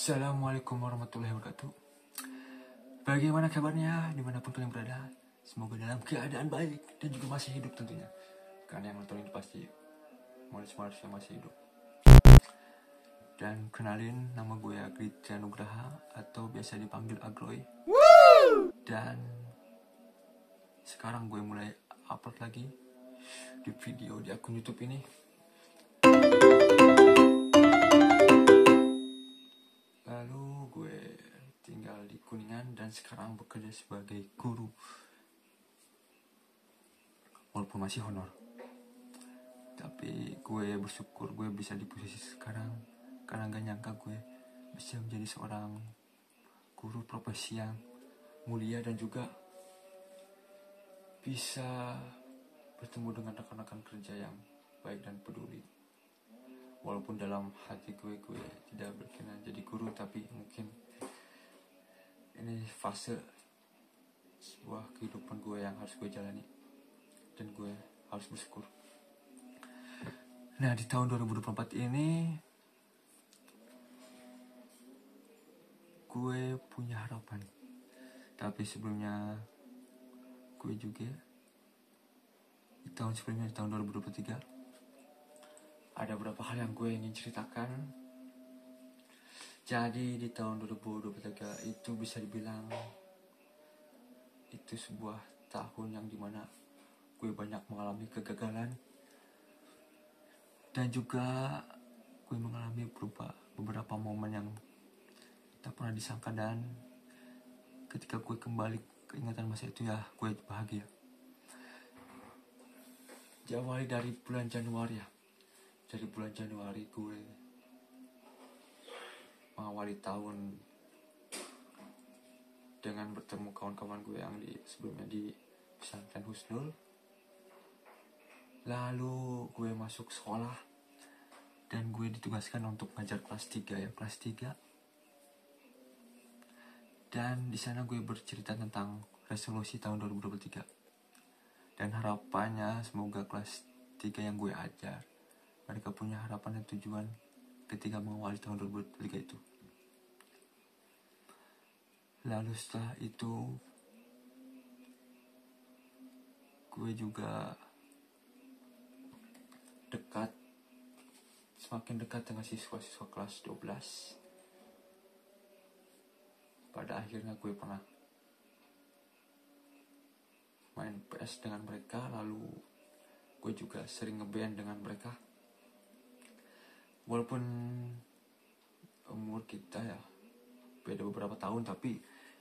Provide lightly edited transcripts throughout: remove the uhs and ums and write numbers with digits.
Assalamualaikum warahmatullahi wabarakatuh. Bagaimana kabarnya dimanapun kalian berada? Semoga dalam keadaan baik dan juga masih hidup tentunya. Karena yang nonton ini pasti manusia yang masih hidup. Dan kenalin, nama gue Agritya Nugraha atau biasa dipanggil Agroy. Dan sekarang gue mulai upload lagi di video di akun YouTube ini. Lalu gue tinggal di Kuningan dan sekarang bekerja sebagai guru. Walaupun masih honor, tapi gue bersyukur gue bisa di posisi sekarang karena gak nyangka gue bisa menjadi seorang guru profesi yang mulia dan juga bisa bertemu dengan rekan-rekan kerja yang baik dan peduli. Walaupun dalam hati gue tidak berkenan jadi guru, tapi mungkin ini fase sebuah kehidupan gue yang harus gue jalani dan gue harus bersyukur. Nah, di tahun 2024 ini gue punya harapan. Tapi sebelumnya gue juga di tahun sebelumnya, di tahun 2023, ada beberapa hal yang gue ingin ceritakan. Jadi di tahun 2023 itu bisa dibilang itu sebuah tahun yang dimana gue banyak mengalami kegagalan dan juga gue mengalami beberapa momen yang tak pernah disangka, dan ketika gue kembali ke ingatan masa itu ya gue bahagia. Diawali dari bulan Januari ya. Dari bulan Januari gue mengawali tahun dengan bertemu kawan-kawan gue yang sebelumnya di pesantren Husnul. Lalu gue masuk sekolah dan gue ditugaskan untuk ngajar kelas 3 ya, kelas 3. Dan di sana gue bercerita tentang resolusi tahun 2023. Dan harapannya semoga kelas 3 yang gue ajar mereka punya harapan dan tujuan ketika mengawali tahun 2023 itu. Lalu setelah itu gue juga semakin dekat dengan siswa-siswa kelas 12. Pada akhirnya gue pernah main PS dengan mereka, lalu gue juga sering ngeband dengan mereka. Walaupun umur kita ya beda beberapa tahun, tapi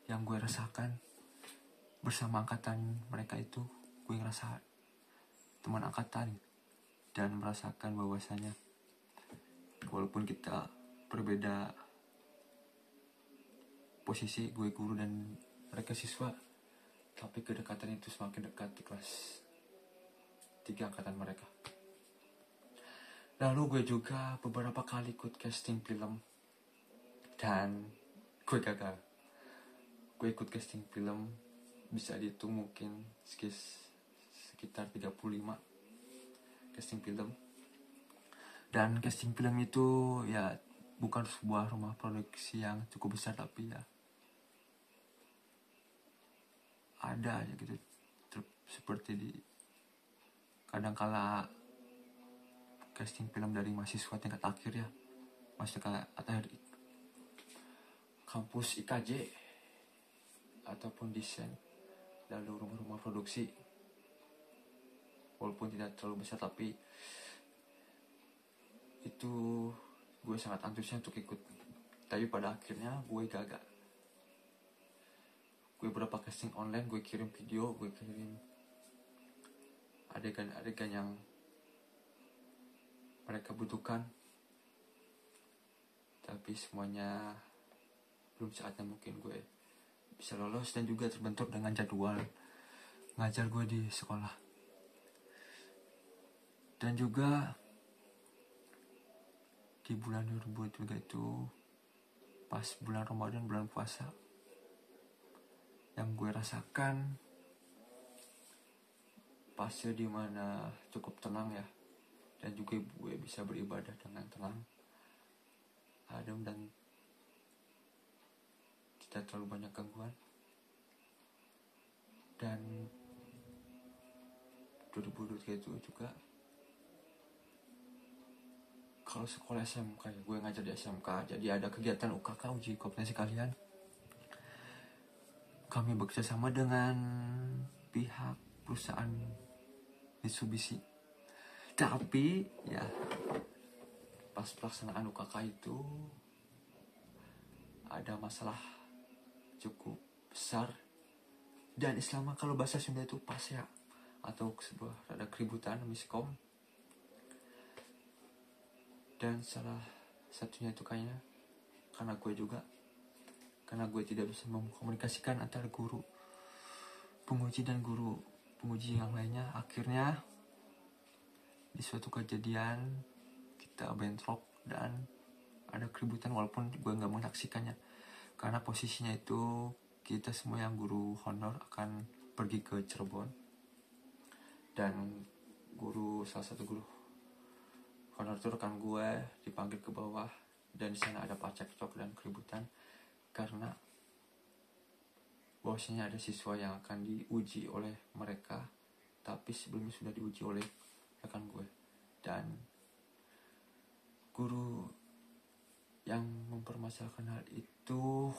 yang gue rasakan bersama angkatan mereka itu, gue ngerasa teman angkatan dan merasakan bahwasanya walaupun kita berbeda posisi, gue guru dan mereka siswa, tapi kedekatan itu semakin dekat di kelas 3 angkatan mereka. Lalu gue juga beberapa kali ikut casting film dan gue gagal. Gue ikut casting film bisa dihitung mungkin sekitar 35 casting film. Dan casting film itu ya bukan sebuah rumah produksi yang cukup besar, tapi ya ada aja gitu, seperti di kadangkala casting film dari mahasiswa tingkat akhir ya, mahasiswa atau kampus IKJ ataupun desain, lalu rumah-rumah produksi walaupun tidak terlalu besar, tapi itu gue sangat antusias untuk ikut. Tapi pada akhirnya gue gagal. Gue berapa casting online, gue kirim video, gue kirim adegan-adegan yang mereka butuhkan, tapi semuanya belum saatnya mungkin gue bisa lolos dan juga terbentur dengan jadwal ngajar gue di sekolah. Dan juga di bulan 2023 itu pas bulan Ramadan, bulan puasa, yang gue rasakan fase dimana cukup tenang ya, dan juga gue bisa beribadah dengan tenang, adem dan tidak terlalu banyak gangguan. Dan 2023 itu juga kalau sekolah SMK ya, gue ngajar di SMK, jadi ada kegiatan UKK, uji kompetensi kalian. Kami bekerja sama dengan pihak perusahaan Mitsubishi. Tapi ya pas pelaksanaan UKK itu ada masalah cukup besar, dan istilahnya kalau bahasa Sunda itu pas ya, atau sebuah ada keributan, miskom. Dan salah satunya itu kayaknya karena gue tidak bisa mengkomunikasikan antara guru penguji dan guru penguji yang lainnya. Akhirnya di suatu kejadian kita bentrok dan ada keributan, walaupun gue nggak menyaksikannya karena posisinya itu kita semua yang guru honor akan pergi ke Cirebon, dan salah satu guru honor itu rekan gue dipanggil ke bawah, dan di sana ada cekcok dan keributan karena bahwasanya ada siswa yang akan diuji oleh mereka, tapi sebelumnya sudah diuji oleh rekan gue. Dan guru yang mempermasalahkan hal itu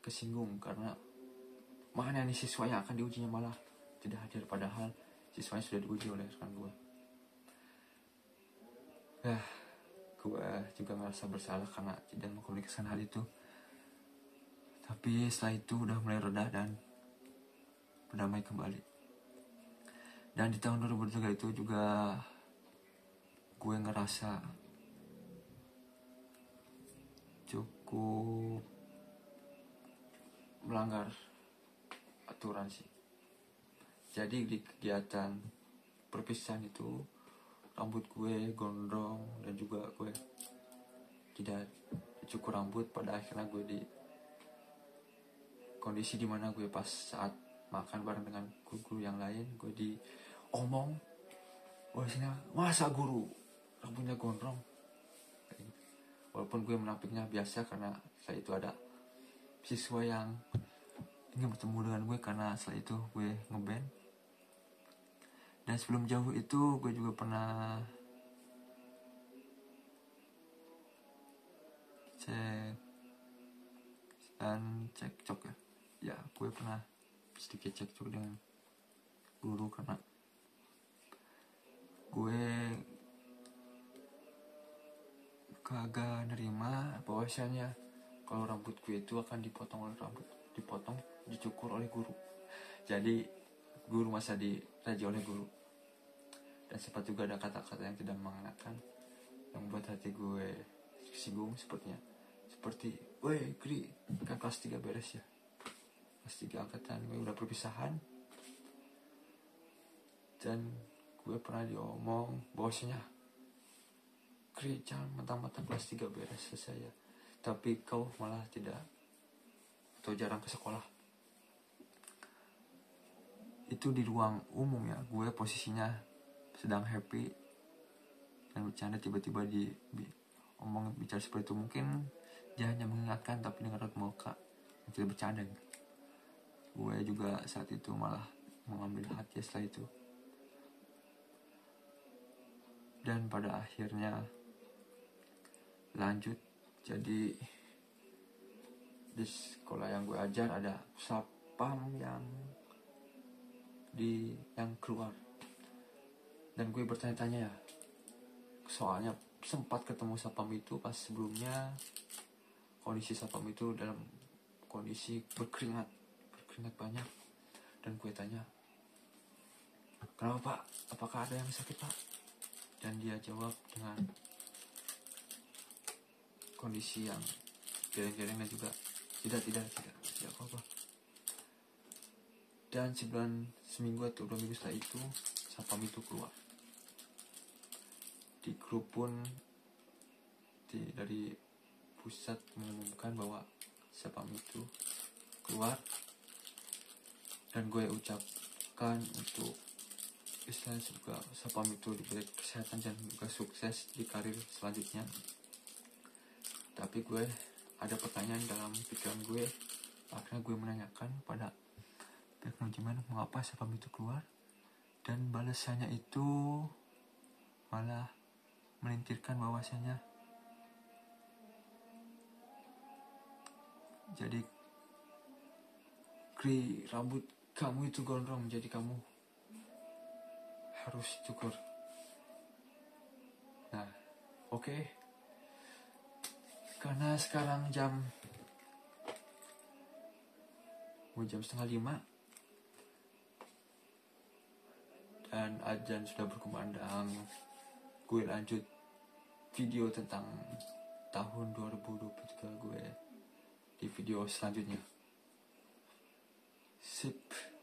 kesinggung karena mana nih siswa yang akan diujinya malah tidak hadir, padahal siswanya sudah diuji oleh rekan gue. Gue juga merasa bersalah karena tidak mengkomunikasikan hal itu. Tapi setelah itu udah mulai reda dan berdamai kembali. Dan di tahun 2023 itu juga gue ngerasa cukup melanggar aturan sih. Jadi di kegiatan perpisahan itu rambut gue gondrong, dan juga gue tidak cukur rambut. Pada akhirnya gue di kondisi dimana gue pas saat makan bareng dengan guru yang lain, gue diomong bahwasanya masa guru rambutnya gondrong. Walaupun gue menapiknya biasa karena setelah itu ada siswa yang ingin bertemu dengan gue karena setelah itu gue ngeband. Dan sebelum jauh itu gue juga pernah cekcok ya, gue pernah sedikit cekcok dengan guru karena gue kagak nerima bahwasanya kalau rambut gue itu akan dicukur oleh guru. Jadi guru masa diraja oleh guru. Dan sempat juga ada kata-kata yang tidak mengenakan yang membuat hati gue singgung, seperti woi Kri, kan kelas 3 beres ya, kelas 3 angkatan gue udah perpisahan. Dan gue pernah diomong bahwasanya Kri, jangan mentang-mentang kelas 3 beres selesai ya, tapi kau malah tidak atau jarang ke sekolah. Itu di ruang umum ya, gue posisinya sedang happy dan bercanda, tiba-tiba omong bicara seperti itu. Mungkin dia hanya mengingatkan tapi dengan raut muka tidak bercanda gitu. Gue juga saat itu malah mengambil hati setelah itu. Dan pada akhirnya lanjut, jadi di sekolah yang gue ajar ada satpam yang keluar, dan gue bertanya-tanya ya, soalnya sempat ketemu satpam itu pas sebelumnya. Kondisi satpam itu dalam kondisi berkeringat banyak, dan gue tanya, kenapa Pak, apakah ada yang sakit Pak? Dan dia jawab dengan kondisi yang geleng-geleng dan juga tidak apa-apa. Dan seminggu atau 2 minggu setelah itu satpam itu keluar. Di grup pun dari pusat mengumumkan bahwa satpam itu keluar, dan gue ucapkan untuk istilahnya juga satpam itu diberi kesehatan dan juga sukses di karir selanjutnya. Tapi gue ada pertanyaan dalam pikiran gue. Akhirnya gue menanyakan pada pihak manajemen mengapa sebab itu keluar, dan balasannya itu malah melintirkan bahwasanya jadi rambut kamu itu gondrong, jadi kamu harus cukur. Nah, oke. Karena sekarang jam 4:30 dan azan sudah berkumandang, gue lanjut video tentang tahun 2023 gue di video selanjutnya. Sip.